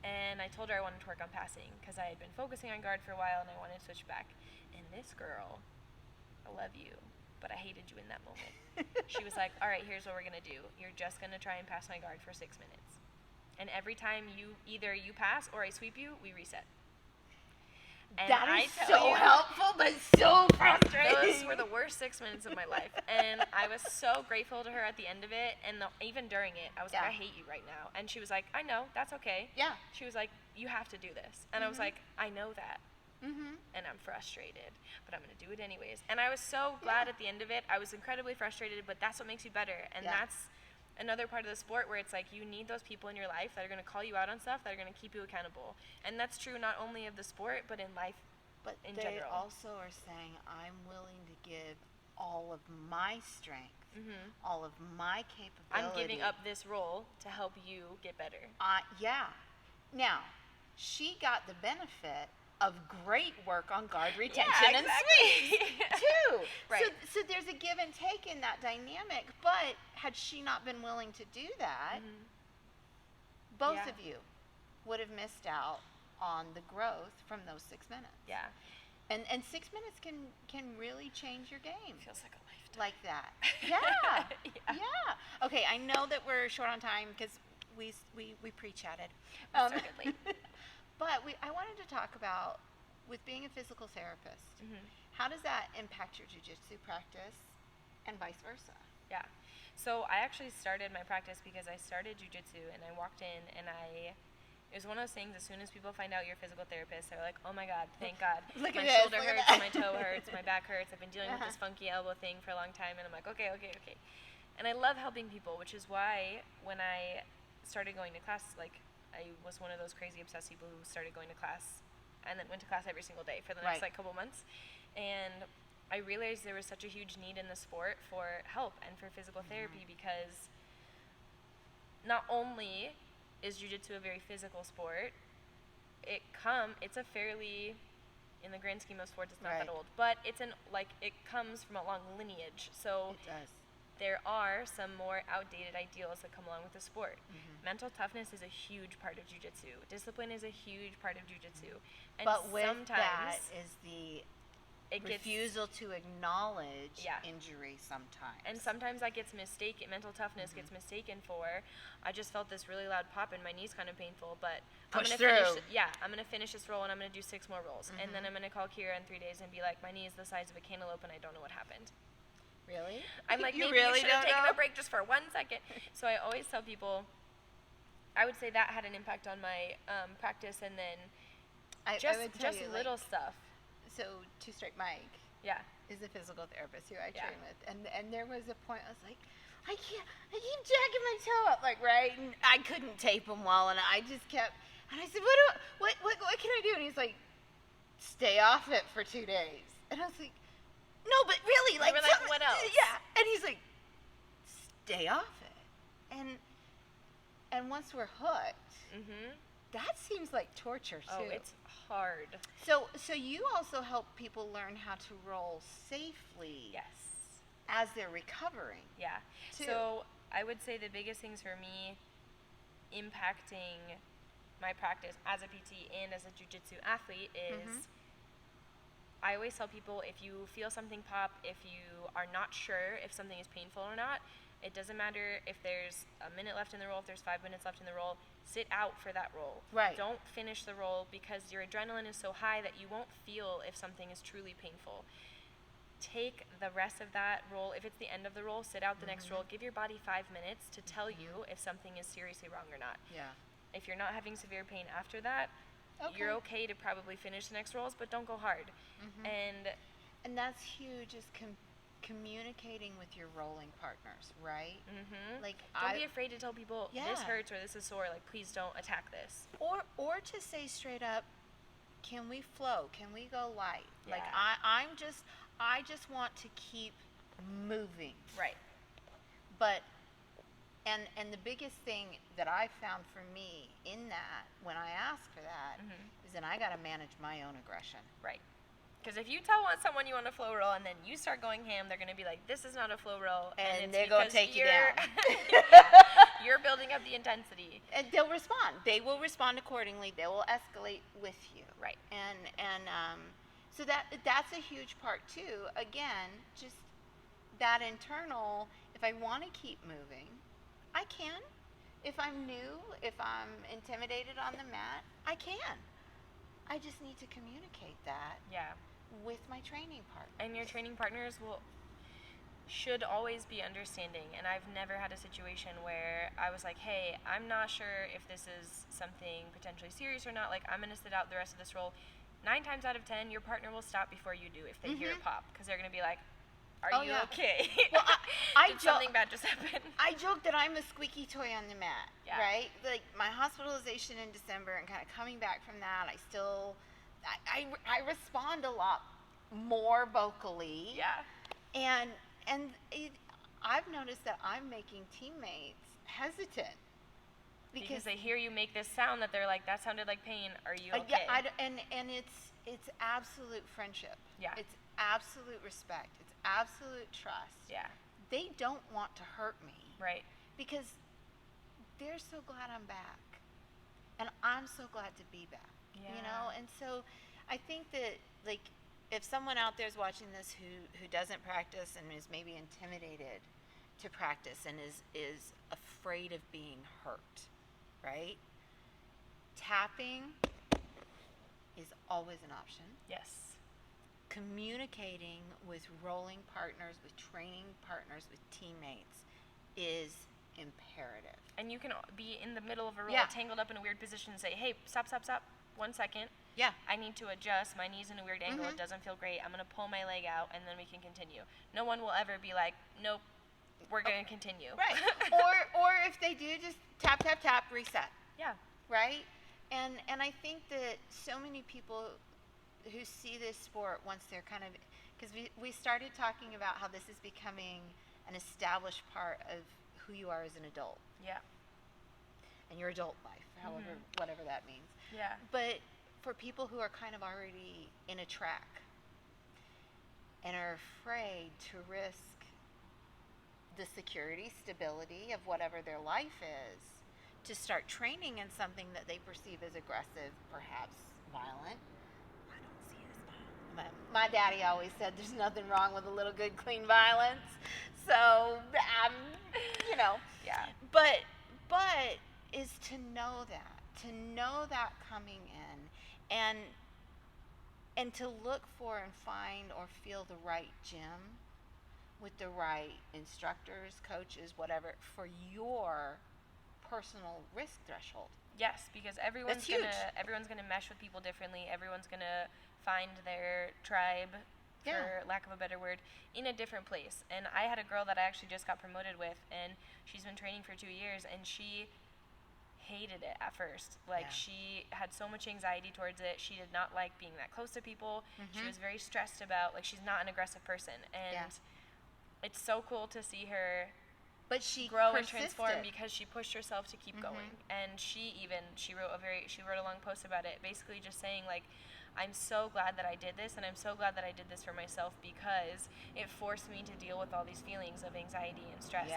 And I told her I wanted to work on passing because I had been focusing on guard for a while and I wanted to switch back. And this girl, I love you, but I hated you in that moment. She was like, all right, here's what we're going to do. You're just going to try and pass my guard for 6 minutes. And every time either you pass or I sweep you, we reset. And that is so helpful, but so frustrating. Those were the worst 6 minutes of my life. And I was so grateful to her at the end of it. And even during it, I was like, I hate you right now. And she was like, I know, that's okay. Yeah. She was like, you have to do this. And I was like, I know that. And I'm frustrated, but I'm going to do it anyways. And I was so glad at the end of it. I was incredibly frustrated, but that's what makes you better. And that's another part of the sport where it's like you need those people in your life that are going to call you out on stuff, that are going to keep you accountable. And that's true not only of the sport, but in life in general. But they also are saying, I'm willing to give all of my strength, all of my capability. I'm giving up this role to help you get better. Yeah. Now, she got the benefit of great work on guard retention and sweeps too. Right. So there's a give and take in that dynamic. But had she not been willing to do that, both of you would have missed out on the growth from those 6 minutes. Yeah. And 6 minutes can really change your game. Feels like a lifetime. Like that. Yeah. Okay, I know that we're short on time because we pre-chatted. Started late. But I wanted to talk about, with being a physical therapist, how does that impact your jiu-jitsu practice and vice versa? Yeah. So I actually started my practice because I started jiu-jitsu and I walked in and it was one of those things, as soon as people find out you're a physical therapist, they're like, oh my God, thank God. My shoulder hurts, my toe hurts, my back hurts. I've been dealing with this funky elbow thing for a long time. And I'm like, okay. And I love helping people, which is why when I started going to class, like, I was one of those crazy obsessed people who started going to class and then went to class every single day for the next couple months. And I realized there was such a huge need in the sport for help and for physical therapy, because not only is jiu-jitsu a very physical sport, it's a fairly, in the grand scheme of sports, it's not that old, but it comes from a long lineage. So it does. There are some more outdated ideals that come along with the sport. Mental toughness is a huge part of jiu-jitsu. Discipline is a huge part of jiu-jitsu. And but with sometimes that is the refusal to acknowledge injury sometimes. And sometimes that gets mistaken, mental toughness gets mistaken for, I just felt this really loud pop and my knee's kind of painful, but I'm going to finish this roll and I'm going to do 6 more rolls. And then I'm going to call Kira in 3 days and be like, my knee is the size of a cantaloupe and I don't know what happened. Really? I'm like, maybe really you should have taken a break just for 1 second. So I always tell people, I would say that had an impact on my practice, and then just little stuff. So Two Strike Mike is the physical therapist who I train with. And there was a point I was like, I keep jacking my toe up, and I couldn't tape him well, and I just kept, and I said, what can I do? And he's like, stay off it for 2 days. And I was like, no, but really, like what else? Yeah. And he's like, stay off it. And once we're hooked, that seems like torture too. Oh, it's hard. So you also help people learn how to roll safely. Yes. As they're recovering. Yeah. Too. So I would say the biggest things for me impacting my practice as a PT and as a jiu-jitsu athlete is I always tell people, if you feel something pop, if you are not sure if something is painful or not, it doesn't matter if there's a minute left in the roll, if there's 5 minutes left in the roll, sit out for that roll. Right. Don't finish the roll, because your adrenaline is so high that you won't feel if something is truly painful. take the rest of that roll. If it's the end of the roll, sit out the next roll. Give your body 5 minutes to tell you if something is seriously wrong or not. Yeah. If you're not having severe pain after that, you're okay to probably finish the next rolls, but don't go hard. And that's huge, is communicating with your rolling partners, right? Like, don't be afraid to tell people this hurts or this is sore. Like, please don't attack this. Or to say straight up, can we flow? Can we go light? Yeah. Like, I just want to keep moving. Right. But and the biggest thing that I found for me in that, when I ask for that, is that I got to manage my own aggression. Right. Because if you tell someone you want a flow roll and then you start going ham, they're going to be like, this is not a flow roll. And they're going to take you down. You're building up the intensity. And they'll respond. They will respond accordingly. They will escalate with you. Right. And so that's a huge part too. Again, just that internal, if I want to keep moving, I can. If I'm new, if I'm intimidated on the mat, I can. I just need to communicate that with my training partners. And your training partners should always be understanding. And I've never had a situation where I was like, hey, I'm not sure if this is something potentially serious or not. Like, I'm going to sit out the rest of this roll. 9 times out of 10, your partner will stop before you do if they hear a pop. Because they're going to be like, are you okay? Well, Did something bad just happen? I joke that I'm a squeaky toy on the mat, right? Like, my hospitalization in December and kind of coming back from that, I respond a lot more vocally. Yeah. And I've noticed that I'm making teammates hesitant. Because they hear you make this sound that they're like, that sounded like pain. Are you okay? And it's absolute friendship. Yeah. It's absolute respect. It's absolute trust. Yeah. They don't want to hurt me. Right. Because they're so glad I'm back. And I'm so glad to be back. Yeah. You know? And so I think that, like, if someone out there is watching this who doesn't practice and is maybe intimidated to practice and is afraid of being hurt, right? Tapping is always an option. Yes. Communicating with rolling partners, with training partners, with teammates is imperative. And you can be in the middle of a roll, tangled up in a weird position, and say, hey, stop. 1 second. Yeah. I need to adjust. My knee's in a weird angle. It doesn't feel great. I'm going to pull my leg out, and then we can continue. No one will ever be like, nope, we're going to continue. Right. or if they do, just tap, reset. Yeah. Right? And I think that so many people who see this sport, once they're kind of, because we started talking about how this is becoming an established part of who you are as an adult. Yeah. And your adult life, however, whatever that means. Yeah. But for people who are kind of already in a track and are afraid to risk the security, stability of whatever their life is, to start training in something that they perceive as aggressive, perhaps violent. I don't see it as violent. My daddy always said there's nothing wrong with a little good, clean violence. So, you know. Yeah. But is to know that coming in, and to look for and find or feel the right gym with the right instructors, coaches, whatever, for your personal risk threshold. Yes, because everyone's gonna mesh with people differently. Everyone's gonna find their tribe, for lack of a better word, in a different place. And I had a girl that I actually just got promoted with, and she's been training for 2 years, and she hated it at first. Like, she had so much anxiety towards it. She did not like being that close to people. She was very stressed about, like, she's not an aggressive person. And it's so cool to see her grow and transform because she pushed herself to keep going. And she wrote a long post about it, basically just saying, like, I'm so glad that I did this, and I'm so glad that I did this for myself, because it forced me to deal with all these feelings of anxiety and stress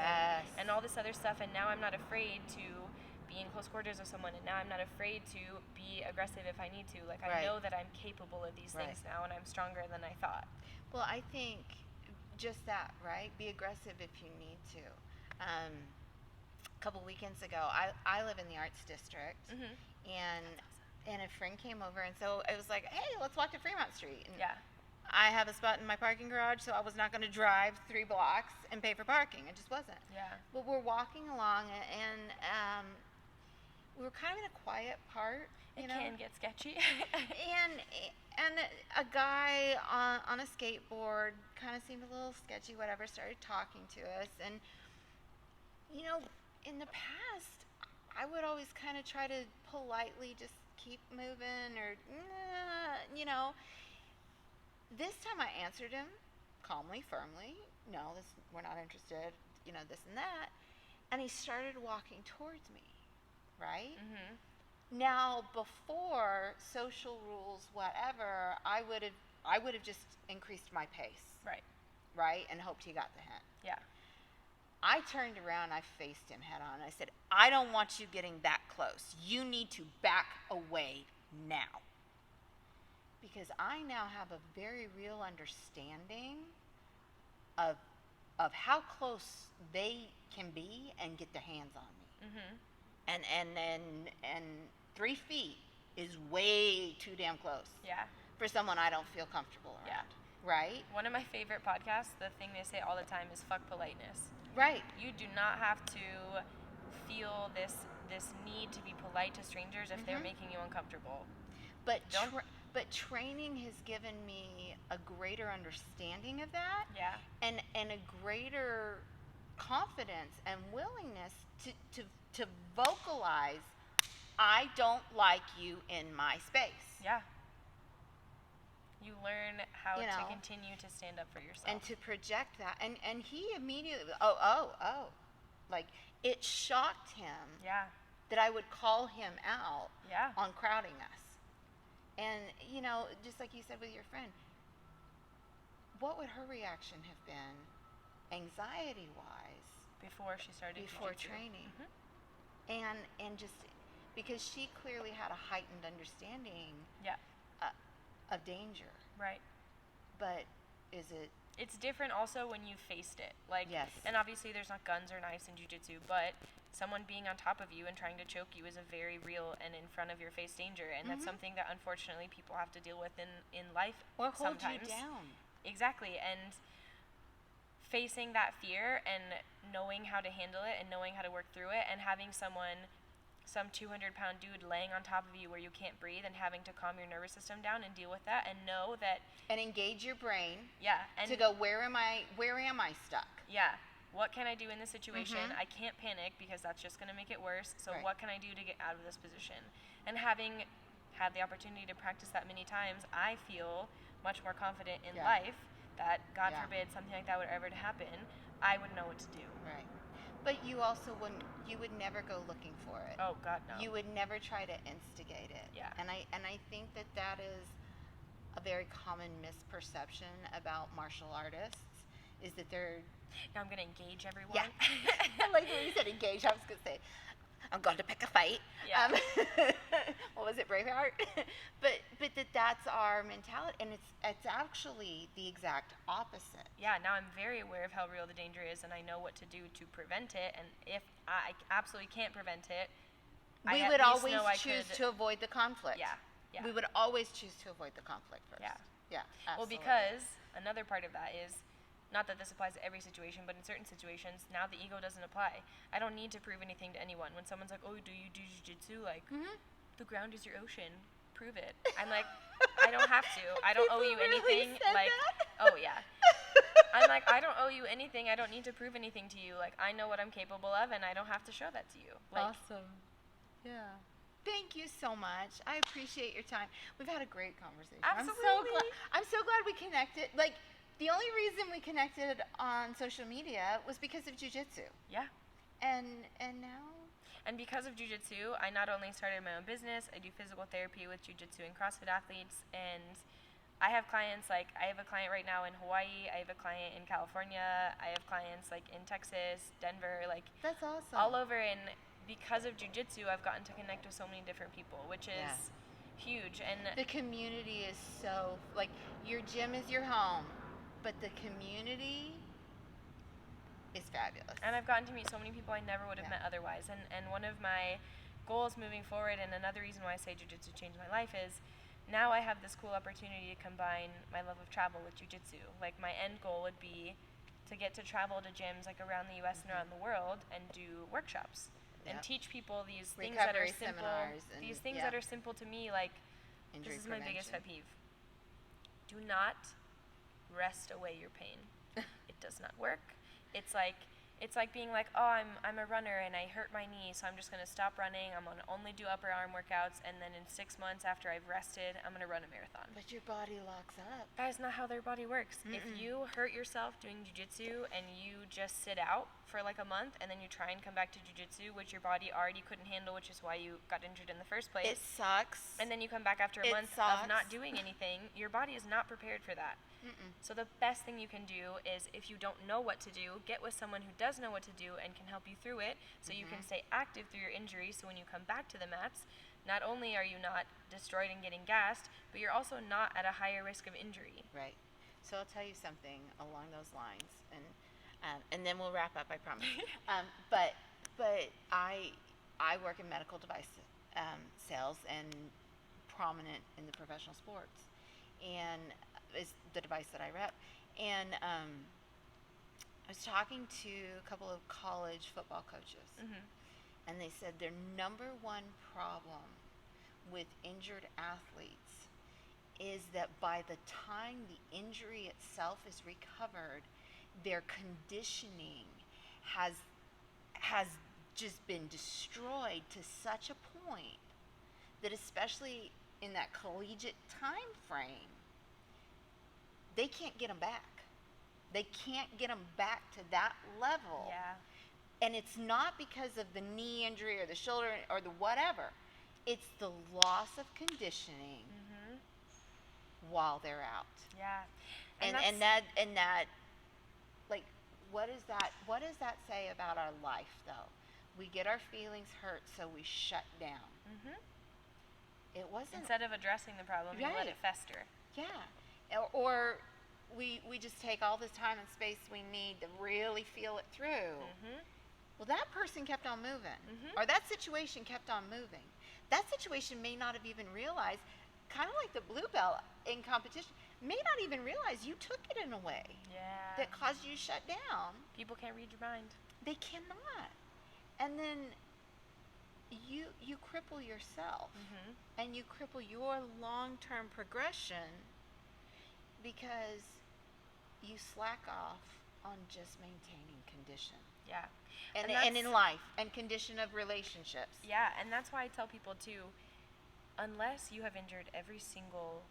and all this other stuff. And now I'm not afraid to be in close quarters with someone, and now I'm not afraid to be aggressive if I need to. Like, I know that I'm capable of these things now, and I'm stronger than I thought. Well, I think just that, right? Be aggressive if you need to. A couple weekends ago, I live in the Arts District, and a friend came over, and so it was like, hey, let's walk to Fremont Street. I have a spot in my parking garage, so I was not going to drive 3 blocks and pay for parking. It just wasn't. Yeah. But we're walking along, and we were kind of in a quiet part. It can get sketchy. and a guy on a skateboard kind of seemed a little sketchy, whatever, started talking to us. And, in the past, I would always kind of try to politely just keep moving or, This time I answered him calmly, firmly. No, we're not interested, this and that. And he started walking towards me, right? Mm-hmm. Now, before social rules, whatever, I would have just increased my pace. Right? And hoped he got the hint. Yeah. I turned around, I faced him head on. I said, I don't want you getting that close. You need to back away now. Because I now have a very real understanding of how close they can be and get their hands on me. Mm-hmm. And 3 feet is way too damn close. Yeah. For someone I don't feel comfortable around. Yeah. Right? One of my favorite podcasts, the thing they say all the time is fuck politeness. Right. You do not have to feel this need to be polite to strangers if they're making you uncomfortable. But training has given me a greater understanding of that. Yeah. And a greater confidence and willingness to vocalize, I don't like you in my space. Yeah. You learn how to continue to stand up for yourself. And to project that. And he immediately, like, it shocked him that I would call him out on crowding us. And, just like you said with your friend, what would her reaction have been, anxiety-wise? Before she started Before jiu-jitsu. training. Mm-hmm. And just because she clearly had a heightened understanding of danger. Right. But is it... It's different also when you faced it. Like, yes. And obviously there's not guns or knives in jiu-jitsu, but someone being on top of you and trying to choke you is a very real and in front of your face danger. And that's something that unfortunately people have to deal with in life or hold sometimes. You down. Exactly. And facing that fear and knowing how to handle it and knowing how to work through it and having some 200-pound dude laying on top of you where you can't breathe and having to calm your nervous system down and deal with that and know that... And engage your brain. Yeah. And to go, where am I stuck? Yeah. What can I do in this situation? I can't panic because that's just going to make it worse. So what can I do to get out of this position? And having had the opportunity to practice that many times, I feel much more confident in life that, God forbid, something like that would ever happen, I would know what to do. Right. But you also you would never go looking for it. Oh, God, no. You would never try to instigate it. Yeah. And I think that is a very common misperception about martial artists, is that they're... Now I'm going to engage everyone. Yeah. Like when you said engage, I was going to say, I'm going to pick a fight. Yeah. What was it, Braveheart? but that's our mentality, and it's actually the exact opposite. Yeah, now I'm very aware of how real the danger is, and I know what to do to prevent it, and if I absolutely can't prevent it, we would always choose to avoid the conflict. Yeah. We would always choose to avoid the conflict first. Yeah, absolutely. Well, because another part of that is, not that this applies to every situation, but in certain situations, now the ego doesn't apply. I don't need to prove anything to anyone. When someone's like, oh, do you do jiu-jitsu? Like, the ground is your ocean. Prove it. I'm like, I don't have to. I don't owe you anything. Like, oh, yeah. I'm like, I don't owe you anything. I don't need to prove anything to you. Like, I know what I'm capable of, and I don't have to show that to you. Like, awesome. Yeah. Thank you so much. I appreciate your time. We've had a great conversation. Absolutely. I'm so glad we connected. Like, the only reason we connected on social media was because of jiu-jitsu. Yeah. And now? And because of jiu-jitsu, I not only started my own business, I do physical therapy with jiu-jitsu and CrossFit athletes, and I have clients, like, I have a client right now in Hawaii, I have a client in California, I have clients, like, in Texas, Denver, like... That's awesome. All over, and because of jiu-jitsu, I've gotten to connect with so many different people, which is huge, and... The community is so... Like, your gym is your home, but the community is fabulous. And I've gotten to meet so many people I never would have met otherwise. And one of my goals moving forward, and another reason why I say jiu-jitsu changed my life, is now I have this cool opportunity to combine my love of travel with jiu-jitsu. Like, my end goal would be to get to travel to gyms like around the U.S. and around the world and do workshops and teach people these things that are simple. These things that are simple to me, like injury this is prevention. my biggest pet peeve. Do not rest away your pain. It does not work. It's like being like, oh, I'm a runner and I hurt my knee, so I'm just going to stop running. I'm going to only do upper arm workouts, and then in 6 months after I've rested, I'm going to run a marathon. But your body locks up. That is not how their body works. If you hurt yourself doing jiu-jitsu and you just sit out for like a month and then you try and come back to jiu-jitsu, which your body already couldn't handle, which is why you got injured in the first place. It sucks. And then you come back after a month of not doing anything, your body is not prepared for that. So the best thing you can do is, if you don't know what to do, get with someone who does know what to do and can help you through it, so you can stay active through your injury, so when you come back to the mats, not only are you not destroyed and getting gassed, but you're also not at a higher risk of injury. Right. So I'll tell you something along those lines, and then we'll wrap up, I promise. But I work in medical device sales and prominent in the professional sports, and is the device that I rep. And I was talking to a couple of college football coaches, and they said their number one problem with injured athletes is that by the time the injury itself is recovered, their conditioning has just been destroyed to such a point that, especially in that collegiate time frame, they can't get them back. They can't get them back to that level. Yeah. And it's not because of the knee injury or the shoulder or the whatever. It's the loss of conditioning while they're out. Yeah. And that like, what does that say about our life, though? We get our feelings hurt, so we shut down. It wasn't, instead of addressing the problem, you let it fester. Yeah. Or we just take all this time and space we need to really feel it through. Well, that person kept on moving, or that situation kept on moving. That situation may not have even realized, kind of like the blue belt in competition, may not even realize you took it in a way that caused you to shut down. People can't read your mind. They cannot. And then you cripple yourself, and you cripple your long-term progression because you slack off on just maintaining condition. Yeah. And in life, and condition of relationships. Yeah, and that's why I tell people too, unless you have injured every single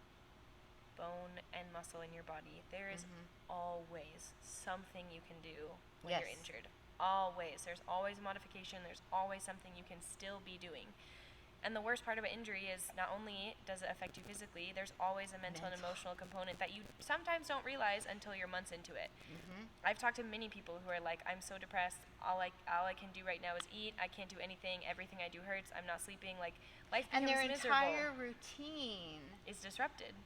bone and muscle in your body, there is always something you can do when you're injured. Always. There's always modification. There's always something you can still be doing. And the worst part about injury is, not only does it affect you physically, there's always a mental and emotional component that you sometimes don't realize until you're months into it. I've talked to many people who are like, I'm so depressed, all I can do right now is eat, I can't do anything, everything I do hurts, I'm not sleeping, like, life becomes miserable. And their entire routine is disrupted.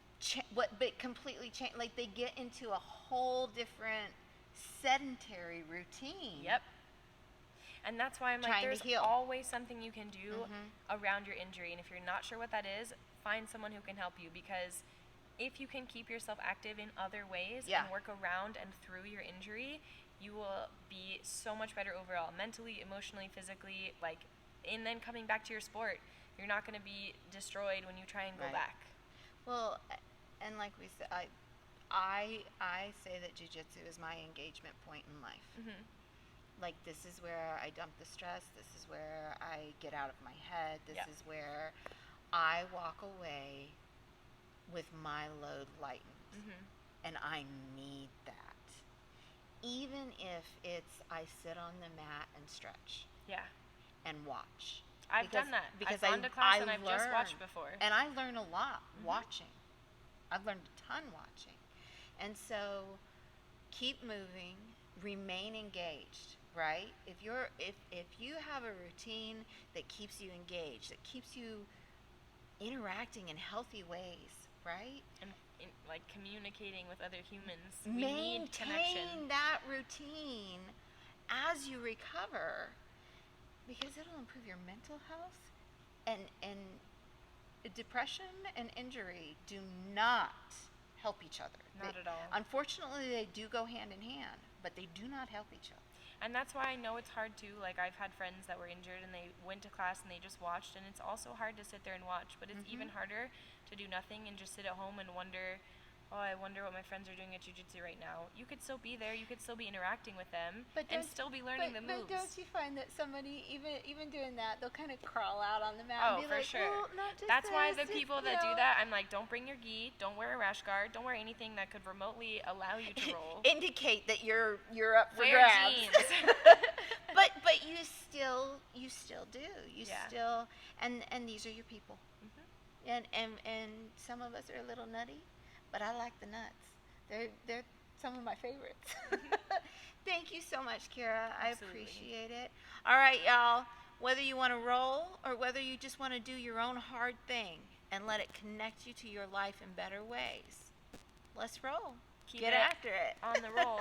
But completely changed. Like, they get into a whole different sedentary routine. Yep. And that's why I'm like, there's always something you can do around your injury. And if you're not sure what that is, find someone who can help you. Because if you can keep yourself active in other ways and work around and through your injury, you will be so much better overall, mentally, emotionally, physically. Like, and then coming back to your sport, you're not going to be destroyed when you try and go back. Well, and like we said, I say that jiu-jitsu is my engagement point in life. Like, this is where I dump the stress. This is where I get out of my head. This is where I walk away with my load lightened. And I need that. Even if it's I sit on the mat and stretch. And watch. I've done that. Because I've gone to class and I've just watched before. And I learn a lot watching. I've learned a ton watching. And so, keep moving. Remain engaged. Right? If you have a routine that keeps you engaged, that keeps you interacting in healthy ways, right? And like communicating with other humans. We need connection. Maintain that routine as you recover, because it'll improve your mental health, and depression and injury do not help each other. Not at all. Unfortunately, they do go hand in hand, but they do not help each other. And that's why I know it's hard too. Like, I've had friends that were injured and they went to class and they just watched, and it's also hard to sit there and watch, but it's even harder to do nothing and just sit at home and wonder, oh, I wonder what my friends are doing at jiu-jitsu right now. You could still be there, you could still be interacting with them, and still be learning the moves. But don't you find that somebody, even doing that, they'll kind of crawl out on the mat and be for like, sure. well, not just That's why the this, people that do that, I'm like, don't bring your gi, don't wear a rash guard, don't wear anything that could remotely allow you to roll. Indicate that you're up for wear grabs. Jeans. but you still do. You still, and these are your people. And some of us are a little nutty, but I like the nuts. They're some of my favorites. Thank you so much, Kira. I appreciate it. All right, y'all. Whether you want to roll or whether you just want to do your own hard thing and let it connect you to your life in better ways, let's roll. Keep Get after it. On the roll.